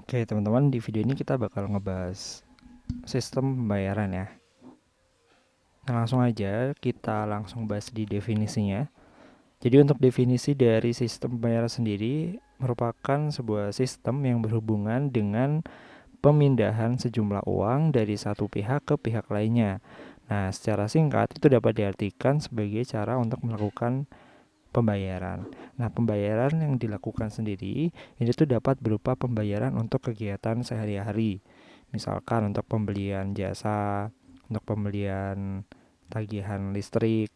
Oke teman-teman, di video ini kita bakal ngebahas sistem pembayaran ya. Nah langsung aja kita langsung bahas di definisinya. Jadi untuk definisi dari sistem pembayaran sendiri merupakan sebuah sistem yang berhubungan dengan pemindahan sejumlah uang dari satu pihak ke pihak lainnya. Nah secara singkat itu dapat diartikan sebagai cara untuk melakukan pembayaran. Nah, pembayaran yang dilakukan sendiri ini tuh dapat berupa pembayaran untuk kegiatan sehari-hari. Misalkan untuk pembelian jasa, untuk pembelian tagihan listrik,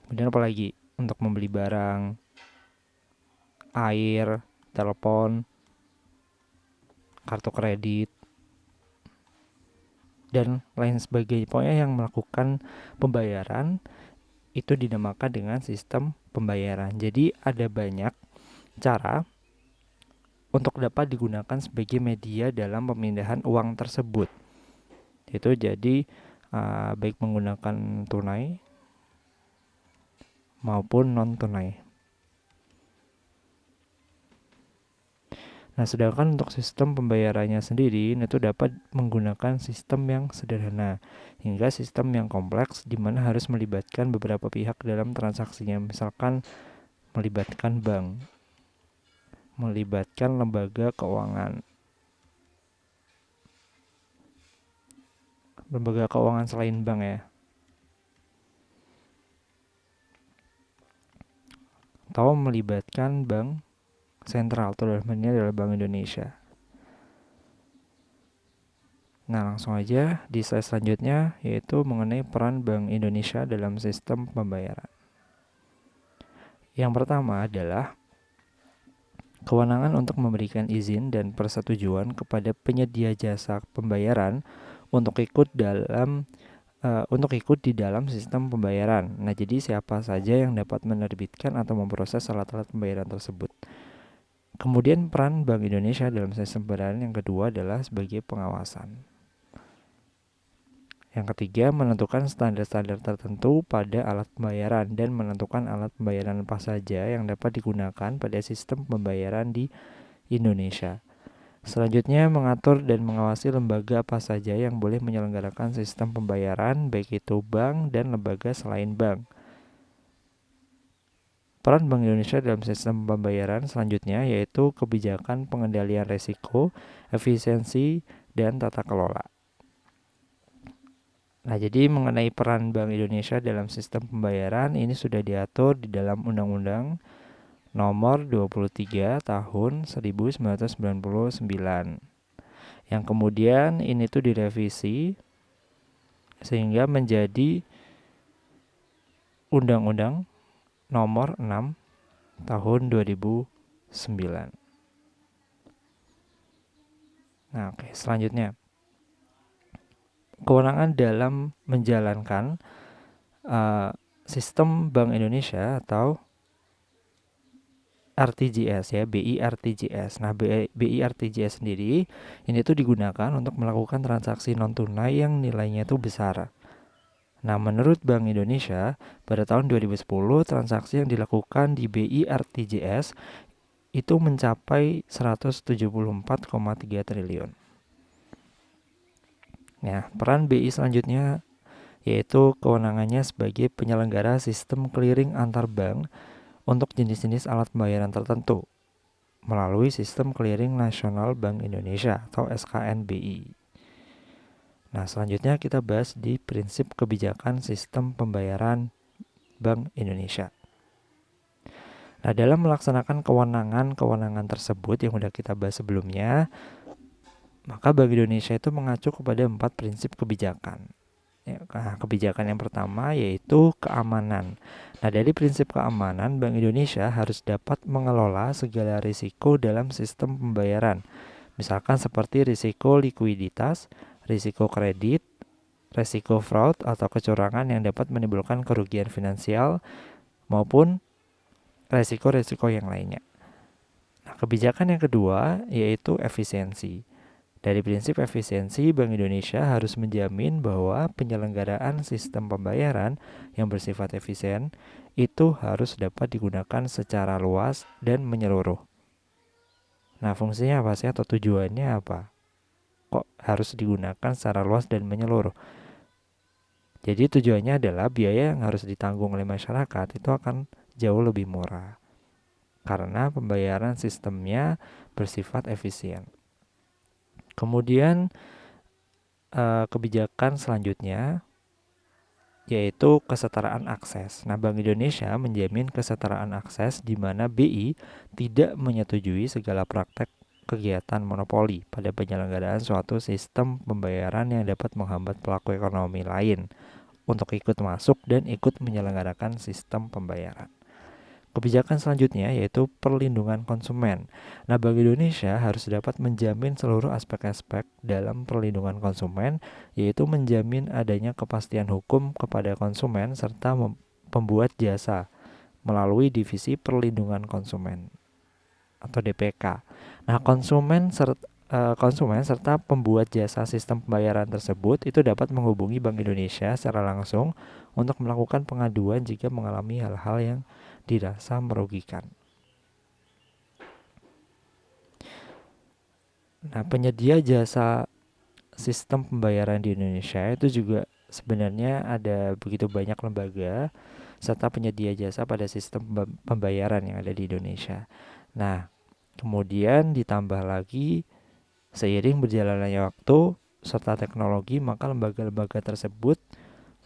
kemudian apa lagi? Untuk membeli barang, air, telepon, kartu kredit, dan lain sebagainya. Pokoknya yang melakukan pembayaran itu dinamakan dengan sistem pembayaran. Jadi ada banyak cara untuk dapat digunakan sebagai media dalam pemindahan uang tersebut. Itu jadi baik menggunakan tunai maupun non tunai. Nah, sedangkan untuk sistem pembayarannya sendiri itu dapat menggunakan sistem yang sederhana hingga sistem yang kompleks di mana harus melibatkan beberapa pihak dalam transaksinya. Misalkan melibatkan bank, melibatkan lembaga keuangan. Lembaga keuangan selain bank ya. Atau melibatkan bank sentral atau dalam hal ini adalah Bank Indonesia. Nah langsung aja di slide selanjutnya yaitu mengenai peran Bank Indonesia dalam sistem pembayaran. Yang pertama adalah kewenangan untuk memberikan izin dan persetujuan kepada penyedia jasa pembayaran untuk ikut di dalam sistem pembayaran. Nah, jadi siapa saja yang dapat menerbitkan atau memproses alat-alat pembayaran tersebut. Kemudian peran Bank Indonesia dalam sistem pembayaran yang kedua adalah sebagai pengawasan. Yang ketiga, menentukan standar-standar tertentu pada alat pembayaran dan menentukan alat pembayaran apa saja yang dapat digunakan pada sistem pembayaran di Indonesia. Selanjutnya, mengatur dan mengawasi lembaga apa saja yang boleh menyelenggarakan sistem pembayaran, baik itu bank dan lembaga selain bank. Peran Bank Indonesia dalam sistem pembayaran selanjutnya yaitu kebijakan pengendalian risiko, efisiensi, dan tata kelola. Nah, jadi mengenai peran Bank Indonesia dalam sistem pembayaran ini sudah diatur di dalam Undang-Undang Nomor 23 Tahun 1999. Yang kemudian ini tuh direvisi sehingga menjadi Undang-Undang Nomor 6 Tahun 2009. Nah, oke, selanjutnya kewenangan dalam menjalankan sistem Bank Indonesia atau RTGS ya, BI-RTGS. Nah, BI-RTGS sendiri ini tuh digunakan untuk melakukan transaksi non tunai yang nilainya itu besar. Nah, menurut Bank Indonesia, pada tahun 2010 transaksi yang dilakukan di BI-RTGS itu mencapai 174,3 triliun. Nah, peran BI selanjutnya yaitu kewenangannya sebagai penyelenggara sistem clearing antar bank untuk jenis-jenis alat pembayaran tertentu melalui Sistem Clearing Nasional Bank Indonesia atau SKNBI. Nah, selanjutnya kita bahas di prinsip kebijakan sistem pembayaran Bank Indonesia. Nah, dalam melaksanakan kewenangan-kewenangan tersebut yang sudah kita bahas sebelumnya, maka Bank Indonesia itu mengacu kepada 4 prinsip kebijakan. Nah, kebijakan yang pertama yaitu keamanan. Nah, dari prinsip keamanan, Bank Indonesia harus dapat mengelola segala risiko dalam sistem pembayaran. Misalkan seperti risiko likuiditas, risiko kredit, risiko fraud atau kecurangan yang dapat menimbulkan kerugian finansial maupun risiko-risiko yang lainnya. Nah, kebijakan yang kedua yaitu efisiensi. Dari prinsip efisiensi, Bank Indonesia harus menjamin bahwa penyelenggaraan sistem pembayaran yang bersifat efisien itu harus dapat digunakan secara luas dan menyeluruh. Nah, fungsinya apa sih atau tujuannya apa? Kok harus digunakan secara luas dan menyeluruh? Jadi tujuannya adalah biaya yang harus ditanggung oleh masyarakat itu akan jauh lebih murah karena pembayaran sistemnya bersifat efisien. Kemudian kebijakan selanjutnya yaitu kesetaraan akses. Nah, Bank Indonesia menjamin kesetaraan akses di mana BI tidak menyetujui segala praktek kegiatan monopoli pada penyelenggaraan suatu sistem pembayaran yang dapat menghambat pelaku ekonomi lain untuk ikut masuk dan ikut menyelenggarakan sistem pembayaran. Kebijakan selanjutnya yaitu perlindungan konsumen. Nah, Bank Indonesia harus dapat menjamin seluruh aspek-aspek dalam perlindungan konsumen, yaitu menjamin adanya kepastian hukum kepada konsumen serta pembuat jasa melalui Divisi Perlindungan Konsumen atau DPK. Nah, konsumen serta pembuat jasa sistem pembayaran tersebut itu dapat menghubungi Bank Indonesia secara langsung untuk melakukan pengaduan jika mengalami hal-hal yang dirasa merugikan. Nah, penyedia jasa sistem pembayaran di Indonesia itu juga sebenarnya ada begitu banyak lembaga serta penyedia jasa pada sistem pembayaran yang ada di Indonesia. Nah, kemudian ditambah lagi seiring berjalannya waktu serta teknologi, maka lembaga-lembaga tersebut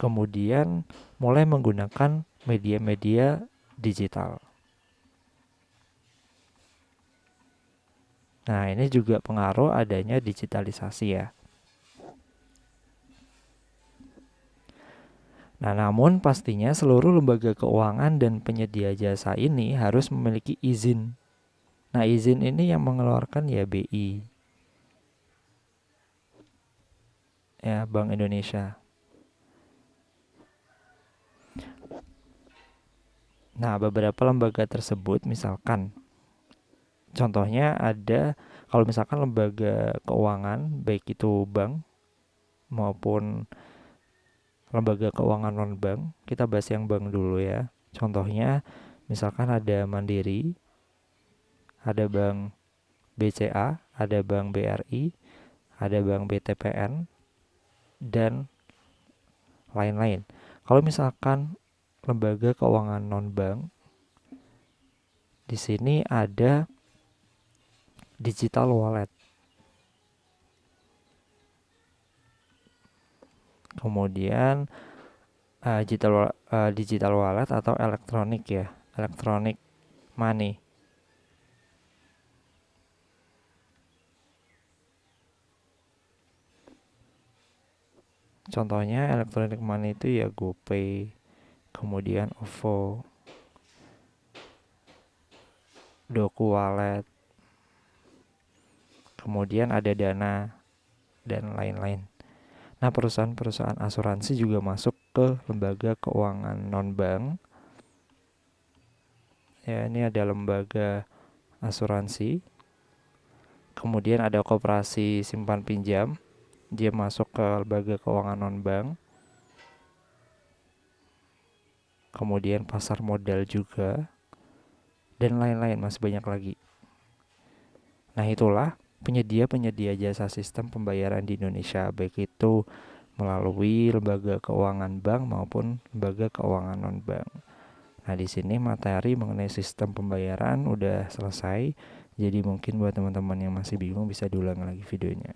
kemudian mulai menggunakan media-media digital. Nah, ini juga pengaruh adanya digitalisasi ya. Nah, namun pastinya seluruh lembaga keuangan dan penyedia jasa ini harus memiliki izin. Nah, izin ini yang mengeluarkan ya BI, ya Bank Indonesia. Nah, beberapa lembaga tersebut misalkan contohnya ada kalau misalkan lembaga keuangan baik itu bank maupun lembaga keuangan non bank, kita bahas yang bank dulu ya. Contohnya misalkan ada Mandiri, ada Bank BCA, ada Bank BRI, ada Bank BTPN dan lain-lain. Kalau misalkan lembaga keuangan non bank, di sini ada digital wallet. Kemudian digital wallet atau elektronik ya, electronic money. Contohnya electronic money itu ya GoPay, kemudian OVO, Doku Wallet, kemudian ada Dana dan lain-lain. Nah, perusahaan-perusahaan asuransi juga masuk ke lembaga keuangan non-bank. Ya, ini ada lembaga asuransi. Kemudian ada koperasi simpan pinjam. Dia masuk ke lembaga keuangan non-bank. Kemudian pasar modal juga. Dan lain-lain, masih banyak lagi. Nah, itulah penyedia-penyedia jasa sistem pembayaran di Indonesia, baik itu melalui lembaga keuangan bank maupun lembaga keuangan non-bank. Nah, di sini materi mengenai sistem pembayaran udah selesai. Jadi mungkin buat teman-teman yang masih bingung bisa diulang lagi videonya.